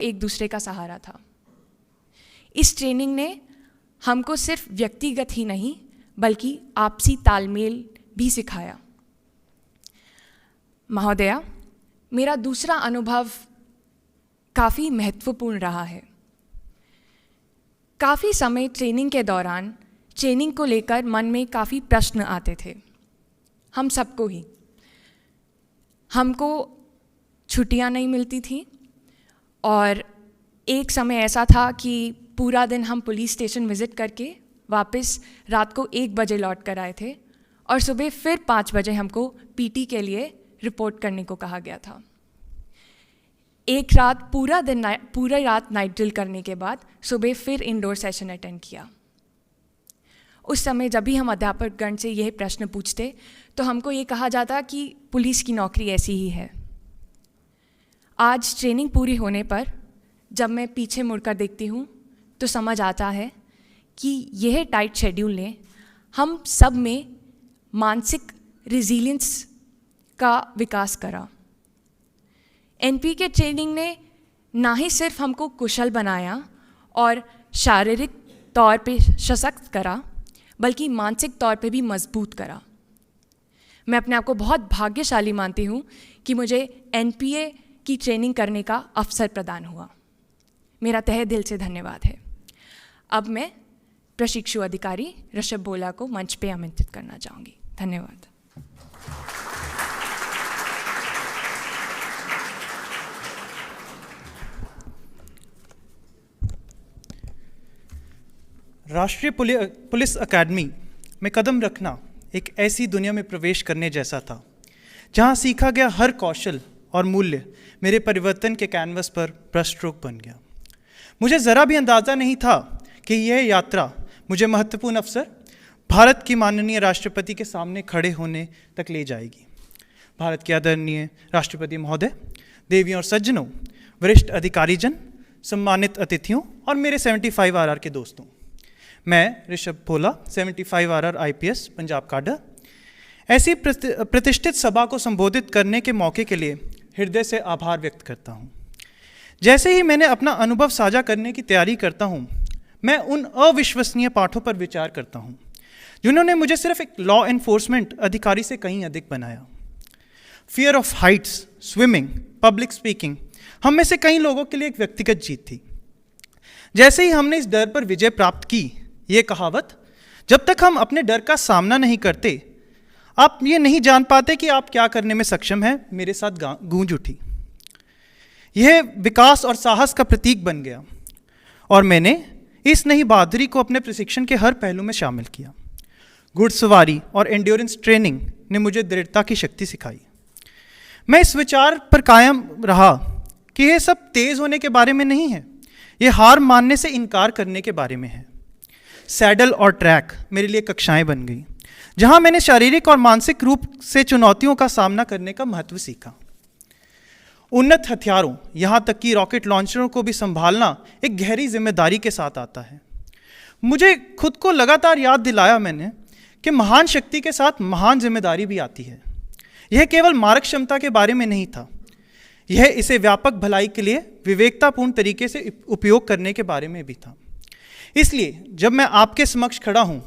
एक दूसरे का सहारा था। इस ट्रेनिंग ने हमको सिर्फ व्यक्तिगत ही नहीं बल्कि आपसी तालमेल भी सिखाया। महोदया, मेरा दूसरा अनुभव काफ़ी महत्वपूर्ण रहा है। काफ़ी समय ट्रेनिंग के दौरान ट्रेनिंग को लेकर मन में काफ़ी प्रश्न आते थे, हम सबको ही। हमको छुट्टियां नहीं मिलती थी और एक समय ऐसा था कि पूरा दिन हम पुलिस स्टेशन विज़िट करके वापस रात को 1 बजे लौट कर आए थे और सुबह फिर 5 बजे हमको पीटी के लिए रिपोर्ट करने को कहा गया था। एक रात पूरा रात नाइट ड्रिल करने के बाद सुबह फिर इंडोर सेशन अटेंड किया। उस समय जब भी हम अध्यापकगण से यह प्रश्न पूछते तो हमको ये कहा जाता कि पुलिस की नौकरी ऐसी ही है। आज ट्रेनिंग पूरी होने पर जब मैं पीछे मुड़कर देखती हूँ तो समझ आता है कि यह टाइट शेड्यूल ने हम सब में मानसिक रिजिलियंस का विकास करा। एनपी के ट्रेनिंग ने ना ही सिर्फ हमको कुशल बनाया और शारीरिक तौर पे सशक्त करा बल्कि मानसिक तौर पे भी मजबूत करा। मैं अपने आप को बहुत भाग्यशाली मानती हूँ कि मुझे एनपीए की ट्रेनिंग करने का अवसर प्रदान हुआ। मेरा तहे दिल से धन्यवाद है। अब मैं प्रशिक्षु अधिकारी ऋषभ भोला को मंच पे आमंत्रित करना चाहूँगी। धन्यवाद। राष्ट्रीय पुलिस अकादमी में कदम रखना एक ऐसी दुनिया में प्रवेश करने जैसा था जहां सीखा गया हर कौशल और मूल्य मेरे परिवर्तन के कैनवस पर ब्रशस्ट्रोक बन गया। मुझे ज़रा भी अंदाज़ा नहीं था कि यह यात्रा मुझे महत्वपूर्ण अवसर भारत की माननीय राष्ट्रपति के सामने खड़े होने तक ले जाएगी। भारत के आदरणीय राष्ट्रपति महोदय, देवियों और सज्जनों, वरिष्ठ अधिकारीजन, सम्मानित अतिथियों और मेरे 75 RR के दोस्तों, मैं ऋषभ भोला 75 RR IPS पंजाब काडर ऐसी प्रतिष्ठित सभा को संबोधित करने के मौके के लिए हृदय से आभार व्यक्त करता हूँ। जैसे ही मैंने अपना अनुभव साझा करने की तैयारी करता हूँ, मैं उन अविश्वसनीय पाठों पर विचार करता हूँ जिन्होंने मुझे सिर्फ एक लॉ एनफोर्समेंट अधिकारी से कहीं अधिक बनाया। Fear of Heights, swimming, public speaking हम में से कई लोगों के लिए एक व्यक्तिगत जीत थी। जैसे ही हमने इस डर पर विजय प्राप्त की, ये कहावत, जब तक हम अपने डर का सामना नहीं करते आप ये नहीं जान पाते कि आप क्या करने में सक्षम हैं, मेरे साथ गूंज उठी। यह विकास और साहस का प्रतीक बन गया और मैंने इस नई बहादुरी को अपने प्रशिक्षण के हर पहलू में शामिल किया। घुड़सवारी और एंड्योरेंस ट्रेनिंग ने मुझे दृढ़ता की शक्ति सिखाई। मैं इस विचार पर कायम रहा कि यह सब तेज होने के बारे में नहीं है, यह हार मानने से इनकार करने के बारे में है। सैडल और ट्रैक मेरे लिए कक्षाएं बन गई जहां मैंने शारीरिक और मानसिक रूप से चुनौतियों का सामना करने का महत्व सीखा। उन्नत हथियारों, यहां तक कि रॉकेट लॉन्चरों को भी संभालना एक गहरी जिम्मेदारी के साथ आता है। मुझे खुद को लगातार याद दिलाया मैंने कि महान शक्ति के साथ महान जिम्मेदारी भी आती है। यह केवल मारक क्षमता के बारे में नहीं था, यह इसे व्यापक भलाई के लिए विवेकतापूर्ण तरीके से उपयोग करने के बारे में भी था। इसलिए जब मैं आपके समक्ष खड़ा हूं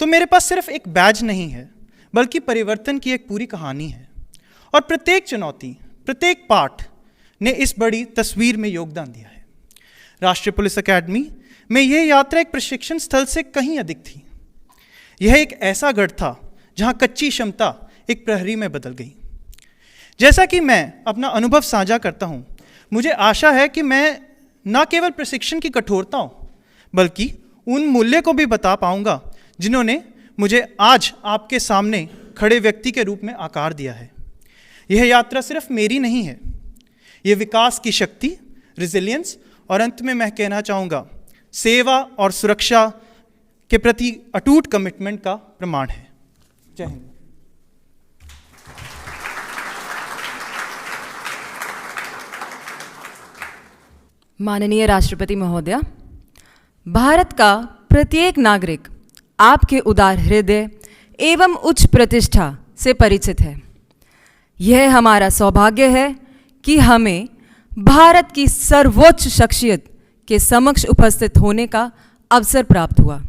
तो मेरे पास सिर्फ एक बैज नहीं है बल्कि परिवर्तन की एक पूरी कहानी है और प्रत्येक चुनौती, प्रत्येक पाठ ने इस बड़ी तस्वीर में योगदान दिया है। राष्ट्रीय पुलिस अकादमी में यह यात्रा एक प्रशिक्षण स्थल से कहीं अधिक थी। यह एक ऐसा गढ़ था जहां कच्ची क्षमता एक प्रहरी में बदल गई। जैसा कि मैं अपना अनुभव साझा करता हूं, मुझे आशा है कि मैं न केवल प्रशिक्षण की कठोरताओं बल्कि उन मूल्य को भी बता पाऊंगा जिन्होंने मुझे आज आपके सामने खड़े व्यक्ति के रूप में आकार दिया है। यह यात्रा सिर्फ मेरी नहीं है, यह विकास की शक्ति, रिजिलियंस और अंत में मैं कहना चाहूँगा सेवा और सुरक्षा के प्रति अटूट कमिटमेंट का प्रमाण है। जय हिंद। माननीय राष्ट्रपति महोदय, भारत का प्रत्येक नागरिक आपके उदार हृदय एवं उच्च प्रतिष्ठा से परिचित है। यह हमारा सौभाग्य है कि हमें भारत की सर्वोच्च शख्सियत के समक्ष उपस्थित होने का अवसर प्राप्त हुआ।